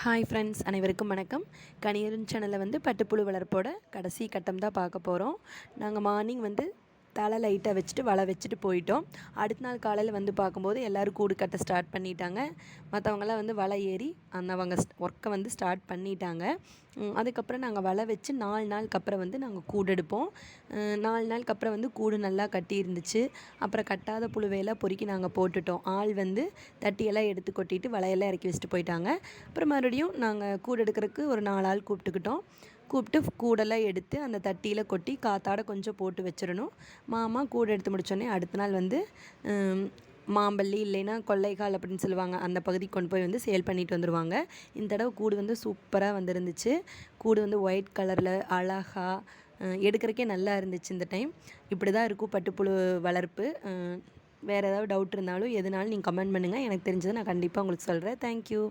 Hi friends, அனைவருக்கும் வணக்கம். கணியரின் சேனலில் வந்து பட்டுப்புழு வளர்ப்போட கடைசி கட்டம் தான் பார்க்க போகிறோம். நாங்கள் மார்னிங் வந்து தலை லைட்டாக வச்சுட்டு வலை வச்சுட்டு போயிட்டோம். அடுத்த நாள் காலையில் வந்து பார்க்கும்போது எல்லோரும் கூடு கட்ட ஸ்டார்ட் பண்ணிட்டாங்க. மற்றவங்களாம் வந்து வலை ஏறி அவங்க ஒர்க்கை வந்து ஸ்டார்ட் பண்ணிட்டாங்க. அதுக்கப்புறம் நாங்கள் வலை வச்சு 4 நாளுக்கு அப்புறம் வந்து நாங்கள் கூடு எடுப்போம். 4 நாளுக்கு அப்புறம் வந்து கூடு நல்லா கட்டி இருந்துச்சு. அப்புறம் கட்டாத புழுவையெல்லாம் பொறுக்கி நாங்கள் போட்டுட்டோம். ஆள் வந்து தட்டியெல்லாம் எடுத்து கொட்டிட்டு வலையெல்லாம் இறக்கி வச்சுட்டு போயிட்டாங்க. அப்புறம் மறுபடியும் நாங்கள் கூடு எடுக்கிறதுக்கு ஒரு 4 ஆள் கூப்பிட்டு கூடெல்லாம் எடுத்து அந்த தட்டியில் கொட்டி காத்தாட கொஞ்சம் போட்டு வச்சிடணும். மாமா கூடு எடுத்து முடித்தோடனே அடுத்த நாள் வந்து மாம்பள்ளி இல்லைன்னா கொள்ளைக்கால் அப்படின்னு சொல்லுவாங்க, அந்த பகுதிக்கு கொண்டு போய் வந்து சேல் பண்ணிட்டு வந்துடுவாங்க. இந்த தடவை கூடு வந்து சூப்பராக வந்துருந்துச்சு. கூடு வந்து ஒயிட் கலரில் அழகாக எடுக்கிறக்கே நல்லா இருந்துச்சு. இந்த டைம் இப்படி தான் இருக்கும் பட்டுப்புழு வளர்ப்பு. வேறு ஏதாவது டவுட் இருந்தாலும் எதுனாலும் நீங்கள் கமெண்ட் பண்ணுங்கள். எனக்கு தெரிஞ்சதை நான் கண்டிப்பாக உங்களுக்கு சொல்கிறேன். தேங்க்யூ.